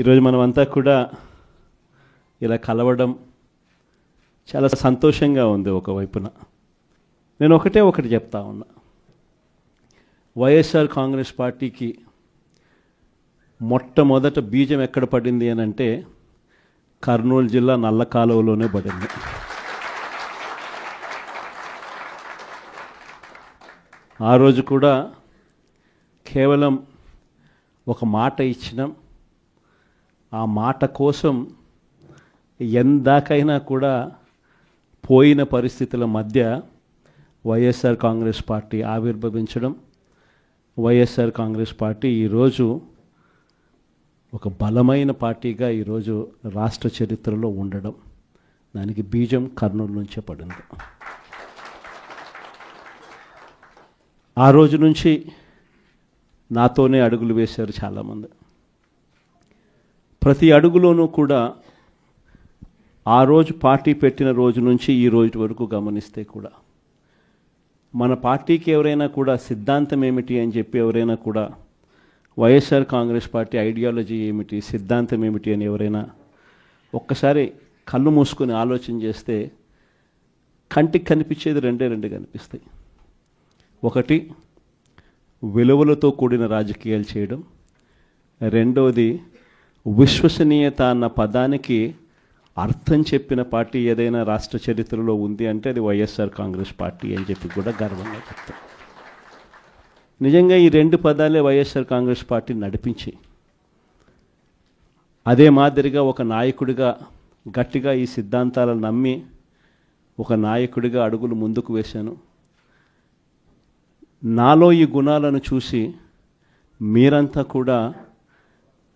ఈరోజు మనమంతా కూడా ఇలా కలవడం చాలా సంతోషంగా ఉంది. ఒకవైపున నేను ఒకటి చెప్తా ఉన్నా, వైఎస్ఆర్ కాంగ్రెస్ పార్టీకి మొట్టమొదట బీజం ఎక్కడ పడింది అని అంటే కర్నూలు జిల్లా నల్ల కాలువలోనే పడింది. ఆ రోజు కూడా కేవలం ఒక మాట ఇచ్చినాం. ఆ మాట కోసం ఎందాకైనా కూడా పోయిన పరిస్థితుల మధ్య వైఎస్ఆర్ కాంగ్రెస్ పార్టీ ఆవిర్భవించడం, వైఎస్ఆర్ కాంగ్రెస్ పార్టీ ఈరోజు ఒక బలమైన పార్టీగా ఈరోజు రాష్ట్ర చరిత్రలో ఉండడం, దానికి బీజం కర్నూలు నుంచే పడింది. ఆ రోజు నుంచి నాతోనే అడుగులు వేశారు చాలామంది. ప్రతి అడుగులోనూ కూడా ఆ రోజు పార్టీ పెట్టిన రోజు నుంచి ఈ రోజు వరకు గమనిస్తే కూడా మన పార్టీకి ఎవరైనా కూడా సిద్ధాంతం ఏమిటి అని చెప్పి ఎవరైనా కూడా వైఎస్ఆర్ కాంగ్రెస్ పార్టీ ఐడియాలజీ ఏమిటి, సిద్ధాంతం ఏమిటి అని ఎవరైనా ఒక్కసారి కళ్ళు మూసుకొని ఆలోచన చేస్తే కంటికి కనిపించేది రెండే కనిపిస్తాయి. ఒకటి, విలువలతో కూడిన రాజకీయాలు చేయడం. రెండవది, విశ్వసనీయత అన్న పదానికి అర్థం చెప్పిన పార్టీ ఏదైనా రాష్ట్ర చరిత్రలో ఉంది అంటే అది వైఎస్ఆర్ కాంగ్రెస్ పార్టీ అని చెప్పి కూడా గర్వంగా చెప్తాం. నిజంగా ఈ రెండు పదాలే వైఎస్ఆర్ కాంగ్రెస్ పార్టీ నడిపించి, అదే మాదిరిగా ఒక నాయకుడిగా గట్టిగా ఈ సిద్ధాంతాలను నమ్మి ఒక నాయకుడిగా అడుగులు ముందుకు వేశాను. నాలో ఈ గుణాలను చూసి మీరంతా కూడా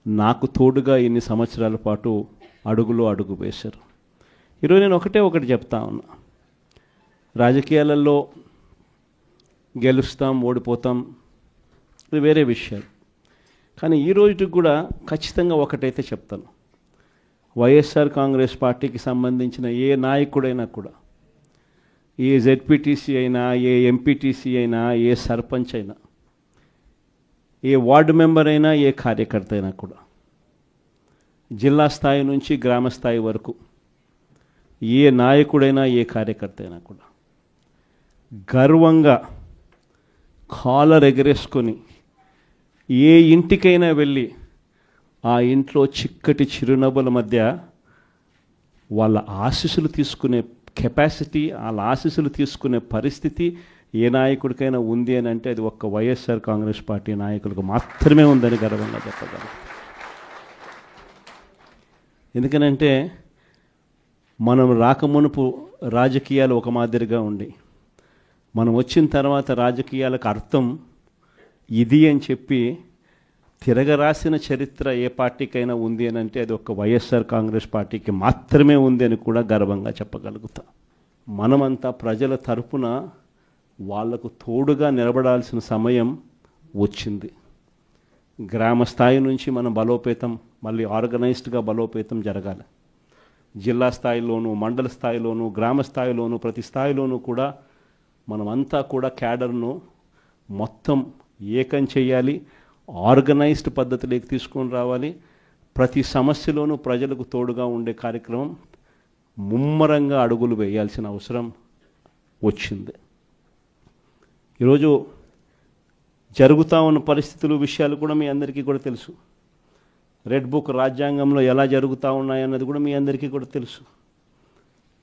నాకు తోడుగా ఇన్ని సంవత్సరాల పాటు అడుగు వేశారు. ఈరోజు నేను ఒకటి చెప్తా ఉన్నా, రాజకీయాలలో గెలుస్తాం ఓడిపోతాం ఇది వేరే విషయాలు. కానీ ఈ రోజుకి కూడా ఖచ్చితంగా ఒకటైతే చెప్తాను, వైఎస్ఆర్ కాంగ్రెస్ పార్టీకి సంబంధించిన ఏ నాయకుడైనా కూడా, ఏ జెడ్పీటీసీ అయినా, ఏ ఎంపీటీసీ అయినా, ఏ సర్పంచ్ అయినా, ఏ వార్డు మెంబర్ అయినా, ఏ కార్యకర్త అయినా కూడా, జిల్లా స్థాయి నుంచి గ్రామ స్థాయి వరకు ఏ నాయకుడైనా, ఏ కార్యకర్త అయినా కూడా గర్వంగా కాలర్ ఎగరేసుకొని ఏ ఇంటికైనా వెళ్ళి ఆ ఇంట్లో చిక్కటి చిరునవ్వుల మధ్య వాళ్ళ ఆశీస్సులు తీసుకునే కెపాసిటీ, వాళ్ళ ఆశీస్సులు తీసుకునే పరిస్థితి ఏ నాయకుడికైనా ఉంది అని అంటే అది ఒక్క వైఎస్ఆర్ కాంగ్రెస్ పార్టీ నాయకులకు మాత్రమే ఉందని గర్వంగా చెప్పగలం. ఎందుకనంటే మనం రాకమునుపు రాజకీయాలు ఒక మాదిరిగా ఉండి, మనం వచ్చిన తర్వాత రాజకీయాలకు అర్థం ఇది అని చెప్పి తిరగరాసిన చరిత్ర ఏ పార్టీకైనా ఉంది అని అంటే అది ఒక వైఎస్ఆర్ కాంగ్రెస్ పార్టీకి మాత్రమే ఉంది అని కూడా గర్వంగా చెప్పగలుగుతాం. మనమంతా ప్రజల తరపున వాళ్లకు తోడుగా నిలబడాల్సిన సమయం వచ్చింది. గ్రామ స్థాయి నుంచి మనం బలోపేతం, మళ్ళీ ఆర్గనైజ్డ్గా బలోపేతం జరగాలి. జిల్లా స్థాయిలోనూ, మండల స్థాయిలోనూ, గ్రామ స్థాయిలోనూ, ప్రతి స్థాయిలోనూ కూడా మనమంతా కూడా క్యాడర్ను మొత్తం ఏకం చేయాలి, ఆర్గనైజ్డ్ పద్ధతిలోకి తీసుకొని రావాలి. ప్రతి సమస్యలోనూ ప్రజలకు తోడుగా ఉండే కార్యక్రమం ముమ్మరంగా అడుగులు వేయాల్సిన అవసరం వచ్చింది. ఈరోజు జరుగుతూ ఉన్న పరిస్థితులు, విషయాలు కూడా మీ అందరికీ కూడా తెలుసు. రెడ్ బుక్ రాజ్యాంగంలో ఎలా జరుగుతూ ఉన్నాయన్నది కూడా మీ అందరికీ కూడా తెలుసు.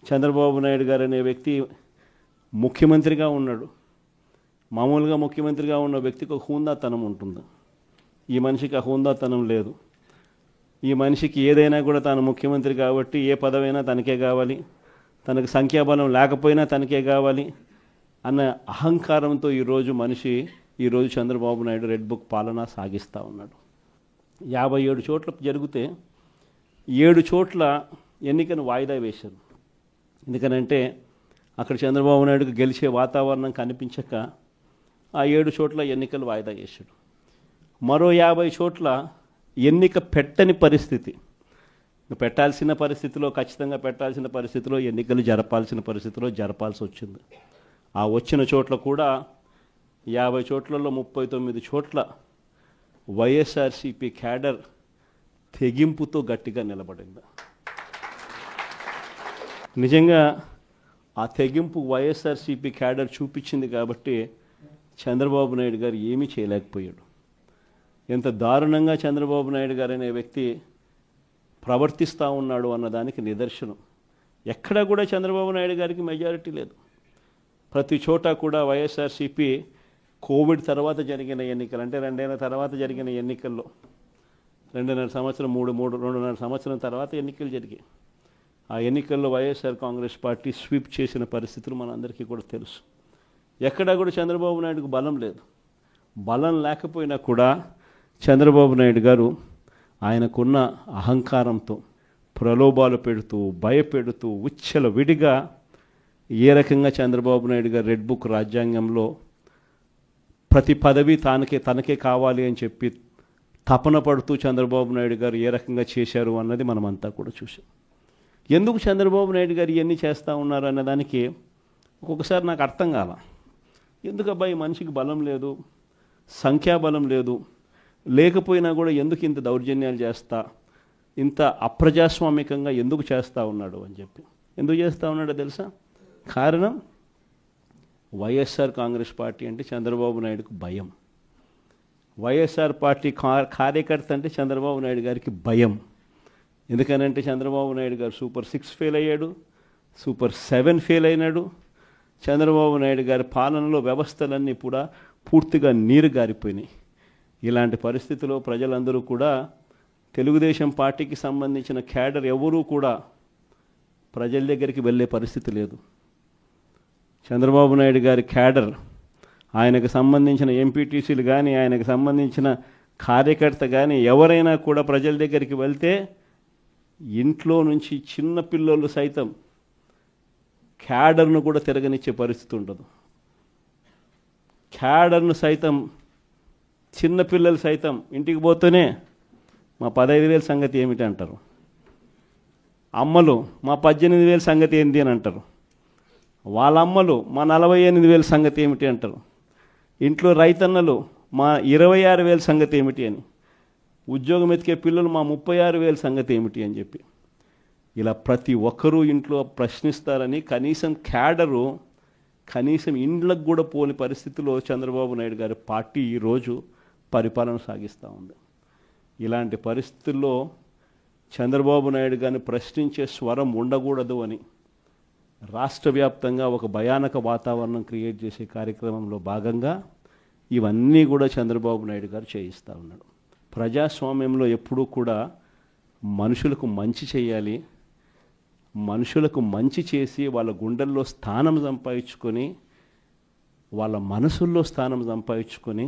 చంద్రబాబు నాయుడు గారు అనే వ్యక్తి ముఖ్యమంత్రిగా ఉన్నాడు. మామూలుగా ముఖ్యమంత్రిగా ఉన్న వ్యక్తికి ఒక హుందాతనం ఉంటుంది. ఈ మనిషికి ఆ హుందాతనం లేదు. ఈ మనిషికి ఏదైనా కూడా తాను ముఖ్యమంత్రి కాబట్టి ఏ పదవైనా తనకే కావాలి, తనకు సంఖ్యాబలం లేకపోయినా తనకే కావాలి అన్న అహంకారంతో ఈరోజు చంద్రబాబు నాయుడు రెడ్ బుక్ పాలన సాగిస్తూ ఉన్నాడు. 57 చోట్ల జరిగితే 7 చోట్ల ఎన్నికను వాయిదా వేశారు. ఎందుకనంటే అక్కడ చంద్రబాబు నాయుడుకు గెలిచే వాతావరణం కనిపించక ఆ 7 చోట్ల ఎన్నికలు వాయిదా చేశాడు. మరో 50 చోట్ల ఎన్నిక పెట్టని పరిస్థితి, పెట్టాల్సిన పరిస్థితిలో, ఖచ్చితంగా పెట్టాల్సిన పరిస్థితిలో, ఎన్నికలు జరపాల్సిన పరిస్థితిలో జరపాల్సి వచ్చింది. ఆ వచ్చిన చోట్ల కూడా 50 చోట్లలో 39 చోట్ల వైఎస్ఆర్సీపీ క్యాడర్ తెగింపుతో గట్టిగా నిలబడింది. నిజంగా ఆ తెగింపు వైఎస్ఆర్సీపీ క్యాడర్ చూపించింది కాబట్టి చంద్రబాబు నాయుడు గారు ఏమీ చేయలేకపోయాడు. ఎంత దారుణంగా చంద్రబాబు నాయుడు గారు అనే వ్యక్తి ప్రవర్తిస్తూ ఉన్నాడు అన్నదానికి నిదర్శనం. ఎక్కడా కూడా చంద్రబాబు నాయుడు గారికి మెజారిటీ లేదు. ప్రతి చోట కూడా వైఎస్ఆర్సీపీ కోవిడ్ తర్వాత జరిగిన ఎన్నికలు, అంటే 2 ఏళ్ల తర్వాత జరిగిన ఎన్నికల్లో 2.5 సంవత్సరం 2.5 సంవత్సరం తర్వాత ఎన్నికలు జరిగాయి. ఆ ఎన్నికల్లో వైఎస్ఆర్ కాంగ్రెస్ పార్టీ స్వీప్ చేసిన పరిస్థితులు మనందరికీ కూడా తెలుసు. ఎక్కడా కూడా చంద్రబాబు నాయుడుకు బలం లేదు. బలం లేకపోయినా కూడా చంద్రబాబు నాయుడు గారు ఆయనకున్న అహంకారంతో ప్రలోభాలు పెడుతూ భయపెడుతూ ఉచ్చల విడిగా ఏ రకంగా చంద్రబాబు నాయుడు గారు రెడ్ బుక్ రాజ్యాంగంలో ప్రతి పదవి తనకే కావాలి అని చెప్పి తపన పడుతూ చంద్రబాబు నాయుడు గారు ఏ రకంగా చేశారు అన్నది మనమంతా కూడా చూసాం. ఎందుకు చంద్రబాబు నాయుడు గారు ఇవన్నీ చేస్తూ ఉన్నారు అన్నదానికి ఒక్కొక్కసారి నాకు అర్థం కాల. ఎందుకు అబ్బాయి మనిషికి బలం లేదు, సంఖ్యాబలం లేదు, లేకపోయినా కూడా ఎందుకు ఇంత దౌర్జన్యాలు చేస్తా, ఇంత అప్రజాస్వామికంగా ఎందుకు చేస్తూ ఉన్నాడు అని చెప్పి. ఎందుకు చేస్తూ ఉన్నాడో తెలుసా? కారణం వైఎస్ఆర్ కాంగ్రెస్ పార్టీ అంటే చంద్రబాబు నాయుడుకు భయం. వైఎస్ఆర్ పార్టీ కార్యకర్త అంటే చంద్రబాబు నాయుడు గారికి భయం. ఎందుకనంటే చంద్రబాబు నాయుడు గారు సూపర్ 6 ఫెయిల్ అయ్యాడు, సూపర్ 7 ఫెయిల్ అయినాడు. చంద్రబాబు నాయుడు గారి పాలనలో వ్యవస్థలన్నీ కూడా పూర్తిగా నీరు గారిపోయినాయి. ఇలాంటి పరిస్థితిలో ప్రజలందరూ కూడా తెలుగుదేశం పార్టీకి సంబంధించిన క్యాడర్ ఎవరూ కూడా ప్రజల దగ్గరికి వెళ్ళే పరిస్థితి లేదు. చంద్రబాబు నాయుడు గారి క్యాడర్, ఆయనకు సంబంధించిన ఎంపీటీసీలు కానీ, ఆయనకు సంబంధించిన కార్యకర్త కానీ ఎవరైనా కూడా ప్రజల దగ్గరికి వెళ్తే ఇంట్లో నుంచి చిన్న పిల్లలు సైతం క్యాడర్ను కూడా తిరగనిచ్చే పరిస్థితి ఉండదు. క్యాడర్ను సైతం, చిన్నపిల్లలు సైతం ఇంటికి పోతేనే మా 15,000 సంగతి ఏమిటి అంటారు. అమ్మలు మా 18,000 సంగతి ఏంటి అని అంటారు. వాళ్ళ అమ్మలు మా 48,000 సంగతి ఏమిటి అంటారు. ఇంట్లో రైతన్నలు మా 26,000 సంగతి ఏమిటి అని, ఉద్యోగం ఎతికే పిల్లలు మా 36,000 సంగతి ఏమిటి అని చెప్పి ఇలా ప్రతి ఒక్కరూ ఇంట్లో ప్రశ్నిస్తారని కనీసం క్యాడరు, కనీసం ఇండ్లకు కూడా పోని పరిస్థితిలో చంద్రబాబు నాయుడు గారి పార్టీ ఈరోజు పరిపాలన సాగిస్తూ ఉంది. ఇలాంటి పరిస్థితుల్లో చంద్రబాబు నాయుడు గారిని ప్రశ్నించే స్వరం ఉండకూడదు అని రాష్ట్ర వ్యాప్తంగా ఒక భయానక వాతావరణం క్రియేట్ చేసే కార్యక్రమంలో భాగంగా ఇవన్నీ కూడా చంద్రబాబు నాయుడు గారు చేయిస్తూ ఉన్నాడు. ప్రజాస్వామ్యంలో ఎప్పుడూ కూడా మనుషులకు మంచి చేయాలి, మనుషులకు మంచి చేసి వాళ్ళ గుండెల్లో స్థానం సంపాదించుకొని, వాళ్ళ మనసుల్లో స్థానం సంపాదించుకొని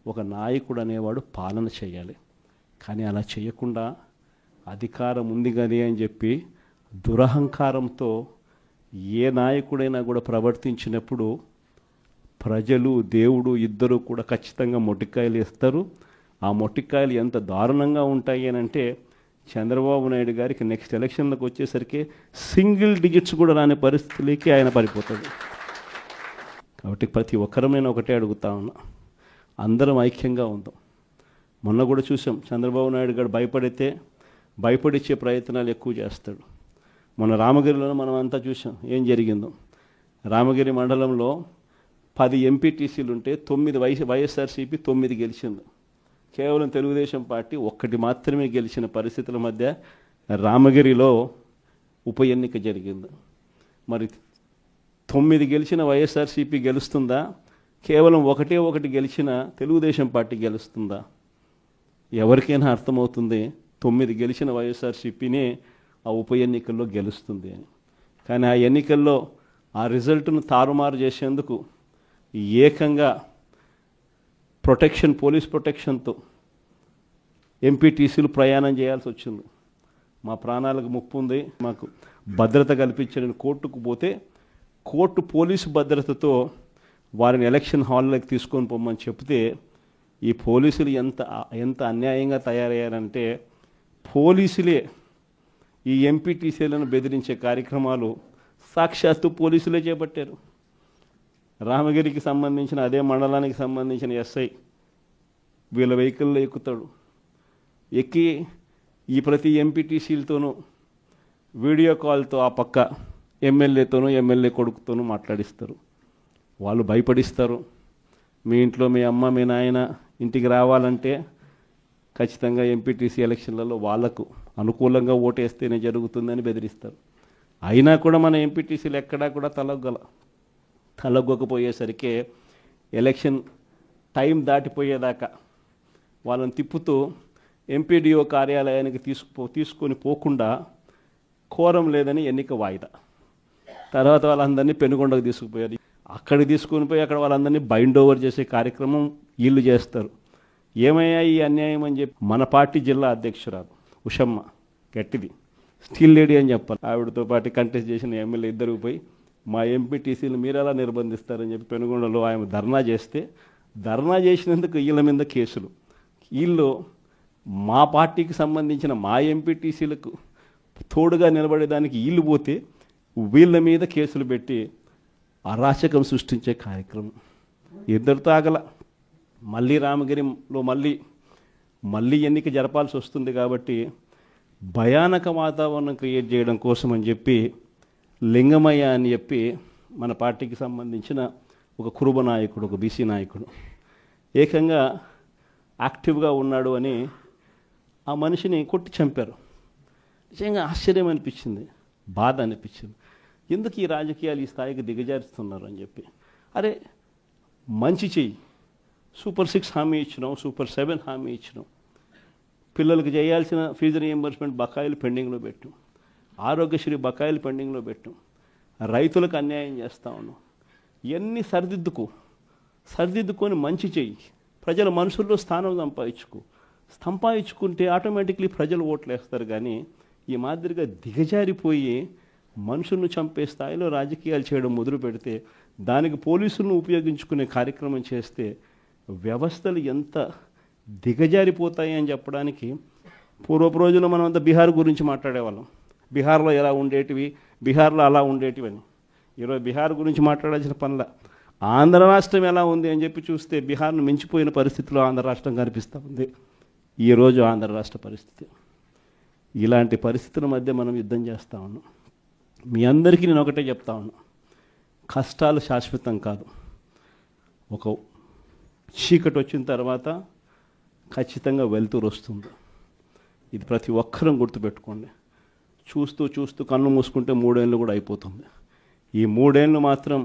ఒక నాయకుడు అనేవాడు పాలన చేయాలి. కానీ అలా చేయకుండా అధికారం ఉంది కదా అని చెప్పి దురహంకారంతో ఏ నాయకుడైనా కూడా ప్రవర్తించినప్పుడు ప్రజలు దేవుడు ఇద్దరు కూడా ఖచ్చితంగా మొట్టికాయలు వేస్తారు. ఆ మొట్టికాయలు ఎంత దారుణంగా ఉంటాయి అని అంటే చంద్రబాబు నాయుడు గారికి నెక్స్ట్ ఎలక్షన్లకు వచ్చేసరికి సింగిల్ డిజిట్స్ కూడా రాని పరిస్థితులకి ఆయన పడిపోతాడు. కాబట్టి ప్రతి ఒక్కరం నేను ఒకటే అడుగుతా ఉన్నా, అందరం ఐక్యంగా ఉందాం. మొన్న కూడా చూసాం, చంద్రబాబు నాయుడు గారు భయపడిచ్చే ప్రయత్నాలు ఎక్కువ చేస్తాడు. మొన్న రామగిరిలో మనం అంతా చూసాం ఏం జరిగిందో. రామగిరి మండలంలో 10 ఎంపీటీసీలు ఉంటే 9 వైఎస్ఆర్సీపీ 9 గెలిచింది. కేవలం తెలుగుదేశం పార్టీ 1 మాత్రమే గెలిచిన పరిస్థితుల మధ్య రామగిరిలో ఉప ఎన్నిక జరిగింది. మరి 9 గెలిచిన వైఎస్ఆర్సీపీ గెలుస్తుందా? కేవలం 1 గెలిచిన తెలుగుదేశం పార్టీ గెలుస్తుందా? ఎవరికైనా అర్థమవుతుంది 9 గెలిచిన వైఎస్ఆర్సీపీనే ఆ ఉప ఎన్నికల్లో గెలుస్తుంది అని. కానీ ఆ ఎన్నికల్లో ఆ రిజల్ట్ను తారుమారు చేసేందుకు ఏకంగా పోలీస్ ప్రొటెక్షన్తో ఎంపీటీసీలు ప్రయాణం చేయాల్సి వచ్చింది. మా ప్రాణాలకు ముప్పు ఉంది, మాకు భద్రత కల్పించని కోర్టుకు పోతే కోర్టు పోలీసు భద్రతతో వారిని ఎలక్షన్ హాల్లోకి తీసుకొని పోమని చెప్తే ఈ పోలీసులు ఎంత అన్యాయంగా తయారయ్యారంటే పోలీసులే ఈ ఎంపీటీసీలను బెదిరించే కార్యక్రమాలు సాక్షాత్తు పోలీసులే చేపట్టారు. రామగిరికి సంబంధించిన అదే మండలానికి సంబంధించిన ఎస్ఐ వీళ్ళ వెహికల్లో ఎక్కుతాడు. ఎక్కి ఈ ప్రతి ఎంపీటీసీలతోనూ వీడియో కాల్తో ఆ పక్క ఎమ్మెల్యేతోనూ ఎమ్మెల్యే కొడుకుతోనూ మాట్లాడిస్తారు. వాళ్ళు భయపడిస్తారు. మీ ఇంట్లో మీ అమ్మ మీ నాయన ఇంటికి రావాలంటే ఖచ్చితంగా ఎంపీటీసీ ఎలక్షన్లలో వాళ్లకు అనుకూలంగా ఓటేస్తేనే జరుగుతుందని బెదిరిస్తారు. అయినా కూడా మన ఎంపీటీసీలు ఎక్కడా కూడా తలొగ్గకపోయేసరికి ఎలక్షన్ టైం దాటిపోయేదాకా వాళ్ళని తిప్పుతూ ఎంపీడీఓ కార్యాలయానికి తీసుకొని పోకుండా కోరం లేదని ఎన్నిక వాయిదా. తర్వాత వాళ్ళందరినీ పెనుగొండకు తీసుకుపోయారు. అక్కడికి తీసుకొని పోయి అక్కడ వాళ్ళందరినీ బైండ్ ఓవర్ చేసే కార్యక్రమం వీళ్ళు చేస్తారు. ఏమయ్యా ఈ అన్యాయం అని చెప్పి మన పార్టీ జిల్లా అధ్యక్షురాలు ఉషమ్మ గట్టిది స్టీల్ లేడీ అని చెప్పాలి. ఆవిడతో పాటు కంటెస్ట్ చేసిన ఎమ్మెల్యే ఇద్దరు పోయి మా ఎంపీటీసీలు మీరు ఎలా నిర్బంధిస్తారని చెప్పి పెనుగొండలో ఆయన ధర్నా చేస్తే, ధర్నా చేసినందుకు వీళ్ళ మీద కేసులు. వీళ్ళు మా పార్టీకి సంబంధించిన మా ఎంపీటీసీలకు తోడుగా నిలబడేదానికి వీళ్ళు పోతే వీళ్ళ మీద కేసులు పెట్టి అరాచకం సృష్టించే కార్యక్రమం. ఇద్దరితో ఆగల. మళ్ళీ రామగిరిలో మళ్ళీ ఎన్నిక జరపాల్సి వస్తుంది కాబట్టి భయానక వాతావరణం క్రియేట్ చేయడం కోసం అని చెప్పి లింగమయ్య అని చెప్పి మన పార్టీకి సంబంధించిన ఒక కురుబ నాయకుడు, ఒక బీసీ నాయకుడు ఏకంగా యాక్టివ్గా ఉన్నాడు అని ఆ మనిషిని కొట్టి చంపారు. నిజంగా ఆశ్చర్యం అనిపించింది, బాధ అనిపించింది. ఎందుకు ఈ రాజకీయాలు ఈ స్థాయికి దిగజారుస్తున్నారు అని చెప్పి. అరే మంచి చెయ్యి, సూపర్ 6 హామీ ఇచ్చినాం, సూపర్ 7 హామీ ఇచ్చినాం, పిల్లలకు చేయాల్సిన ఫీజు రీఎంబర్స్మెంట్ బకాయిలు పెండింగ్లో పెట్టాం, ఆరోగ్యశ్రీ బకాయిలు పెండింగ్లో పెట్టాం, రైతులకు అన్యాయం చేస్తా ఉన్నాం. ఇవన్నీ సరిదిద్దుకొని మంచి చెయ్యి, ప్రజల మనసుల్లో స్థానం సంపాదించుకుంటే ఆటోమేటిక్లీ ప్రజలు ఓట్లు వేస్తారు. కానీ ఈ మాదిరిగా దిగజారిపోయి మనుషులను చంపే స్థాయిలో రాజకీయాలు చేయడం మొదలు పెడితే, దానికి పోలీసులను ఉపయోగించుకునే కార్యక్రమం చేస్తే వ్యవస్థలు ఎంత దిగజారిపోతాయి అని చెప్పడానికి పూర్వపు రోజుల్లో మనం అంతా బీహార్ గురించి మాట్లాడేవాళ్ళం. బీహార్లో ఎలా ఉండేటివి, బీహార్లో అలా ఉండేటివి అని. ఈరోజు బీహార్ గురించి మాట్లాడాల్సిన పనుల ఆంధ్ర రాష్ట్రం ఎలా ఉంది అని చెప్పి చూస్తే బీహార్ను మించిపోయిన పరిస్థితిలో ఆంధ్ర రాష్ట్రం కనిపిస్తూ ఉంది. ఈరోజు ఆంధ్ర రాష్ట్ర పరిస్థితి. ఇలాంటి పరిస్థితుల మధ్య మనం యుద్ధం చేస్తూ ఉన్నాం. మీ అందరికీ నేను ఒకటే చెప్తా ఉన్నా, కష్టాలు శాశ్వతం కాదు. ఒక చీకటి వచ్చిన తర్వాత ఖచ్చితంగా వెలుతురు వస్తుంది. ఇది ప్రతి ఒక్కరం గుర్తుపెట్టుకోండి. చూస్తూ కన్ను మూసుకుంటే 3 ఏళ్ళు కూడా అయిపోతుంది. ఈ 3 ఏళ్ళు మాత్రం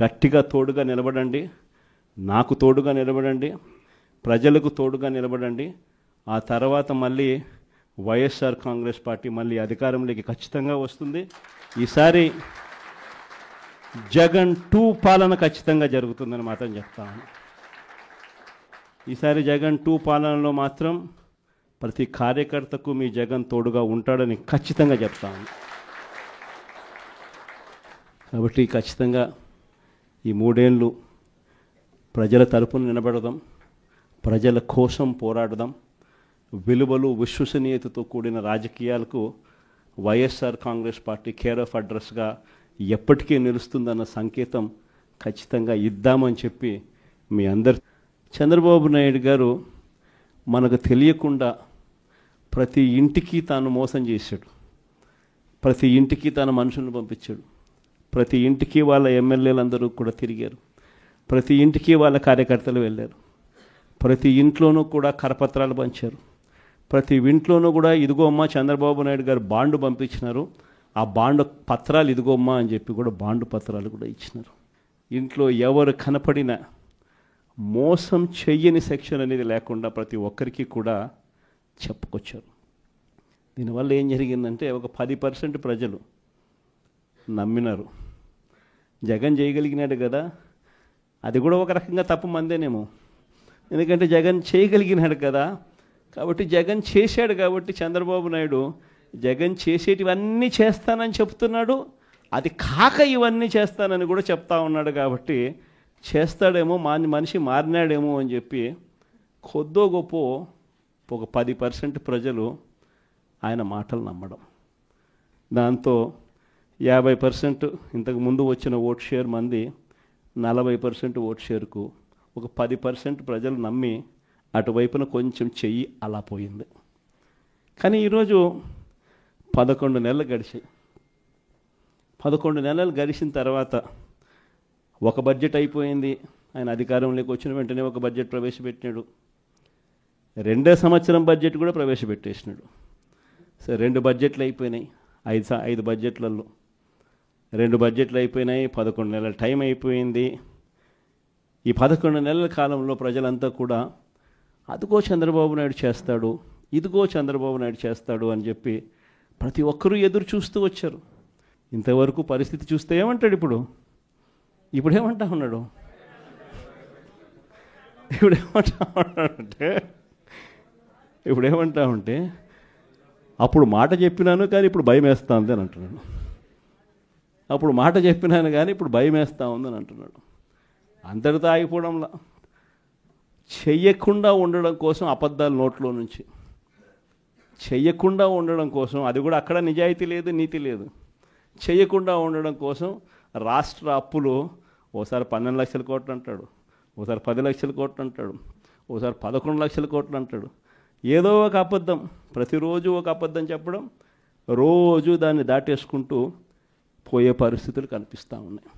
గట్టిగా తోడుగా నిలబడండి, నాకు తోడుగా నిలబడండి, ప్రజలకు తోడుగా నిలబడండి. ఆ తర్వాత మళ్ళీ వైఎస్ఆర్ కాంగ్రెస్ పార్టీ మళ్ళీ అధికారంలోకి ఖచ్చితంగా వస్తుంది. ఈసారి జగన్ 2 పాలన ఖచ్చితంగా జరుగుతుందని మాత్రం చెప్తాను. ఈసారి జగన్ 2 పాలనలో మాత్రం ప్రతి కార్యకర్తకు మీ జగన్ తోడుగా ఉంటాడని ఖచ్చితంగా చెప్తాను. కాబట్టి ఖచ్చితంగా ఈ 3 ఏళ్ళు ప్రజల తరపున నిలబడదాం, ప్రజల కోసం పోరాడదాం. విలువలు విశ్వసనీయతతో కూడిన రాజకీయాలకు వైఎస్ఆర్ కాంగ్రెస్ పార్టీ కేర్ ఆఫ్ అడ్రస్గా ఎప్పటికీ నిలుస్తుందన్న సంకేతం ఖచ్చితంగా ఇద్దామని చెప్పి మీ అందరు. చంద్రబాబు నాయుడు గారు మనకు తెలియకుండా ప్రతి ఇంటికి తాను మోసం చేశాడు, ప్రతి ఇంటికి తన మనుషులను పంపించాడు, ప్రతి ఇంటికి వాళ్ళ ఎమ్మెల్యేలందరూ కూడా తిరిగారు, ప్రతి ఇంటికి వాళ్ళ కార్యకర్తలు వెళ్ళారు, ప్రతి ఇంట్లోనూ కూడా కరపత్రాలు పంచారు, ప్రతి ఇంట్లోనూ కూడా ఇదిగోమ్మా చంద్రబాబు నాయుడు గారు బాండు పంపించినారు, ఆ బాండు పత్రాలు ఇదిగోమ్మా అని చెప్పి కూడా బాండు పత్రాలు కూడా ఇచ్చినారు. ఇంట్లో ఎవరు కనపడినా మోసం చెయ్యని సెక్షన్ అనేది లేకుండా ప్రతి ఒక్కరికి కూడా చెప్పుకొచ్చారు. దీనివల్ల ఏం జరిగిందంటే ఒక 10% ప్రజలు నమ్మినారు. జగన్ చేయగలిగినాడు కదా, అది కూడా ఒక రకంగా తప్పు మందేనేమో. ఎందుకంటే జగన్ చేయగలిగినాడు కదా, కాబట్టి జగన్ చేశాడు కాబట్టి చంద్రబాబు నాయుడు జగన్ చేసేటివన్నీ చేస్తానని చెప్తున్నాడు, అది కాక ఇవన్నీ చేస్తానని కూడా చెప్తా ఉన్నాడు. కాబట్టి చేస్తాడేమో, మనిషి మారినాడేమో అని చెప్పి కొద్దో గొప్ప ఒక 10% ప్రజలు ఆయన మాటలు నమ్మడం. దాంతో 50% ఇంతకు ముందు వచ్చిన ఓట్ షేర్ మంది 40% ఓట్ షేర్కు ఒక 10% ప్రజలు నమ్మి అటువైపున కొంచెం చెయ్యి అలా పోయింది. కానీ ఈరోజు 11 నెలలు గడిచాయి. 11 నెలలు గడిచిన తర్వాత ఒక బడ్జెట్ అయిపోయింది. ఆయన అధికారంలోకి వచ్చిన వెంటనే ఒక బడ్జెట్ ప్రవేశపెట్టినాడు. 2వ సంవత్సరం బడ్జెట్ కూడా ప్రవేశపెట్టేసినాడు. సరే, 2 బడ్జెట్లు అయిపోయినాయి. 5 బడ్జెట్లలో 2 బడ్జెట్లు అయిపోయినాయి. 11 నెలల టైం అయిపోయింది. ఈ 11 నెలల కాలంలో ప్రజలంతా కూడా అదిగో చంద్రబాబు నాయుడు చేస్తాడు, ఇదిగో చంద్రబాబు నాయుడు చేస్తాడు అని చెప్పి ప్రతి ఒక్కరూ ఎదురు చూస్తూ వచ్చారు. ఇంతవరకు పరిస్థితి చూస్తే ఏమంటాడు ఇప్పుడు ఏమంటా ఉన్నాడు? ఇప్పుడు ఏమంటా ఉంటే అప్పుడు మాట చెప్పినాను కానీ ఇప్పుడు భయం వేస్తూ ఉంది అని అంటున్నాడు. అప్పుడు మాట చెప్పినాను కానీ ఇప్పుడు భయం వేస్తూ ఉందని అంటున్నాడు. అందరితో ఆగిపోవడంలా చెయ్యకుండా ఉండడం కోసం అబద్ధాలు నోట్లో నుంచి చెయ్యకుండా ఉండడం కోసం, అది కూడా అక్కడ నిజాయితీ లేదు, నీతి లేదు. చెయ్యకుండా ఉండడం కోసం రాష్ట్ర అప్పులు ఓసారి 12 లక్షల కోట్లు అంటాడు, ఓసారి 10 లక్షల కోట్లు అంటాడు, ఓసారి 11 లక్షల కోట్లు అంటాడు. ఏదో ఒక అబద్ధం, ప్రతిరోజు ఒక అబద్ధం చెప్పడం, రోజు దాన్ని దాటేసుకుంటూ పోయే పరిస్థితులు కనిపిస్తూ ఉన్నాయి.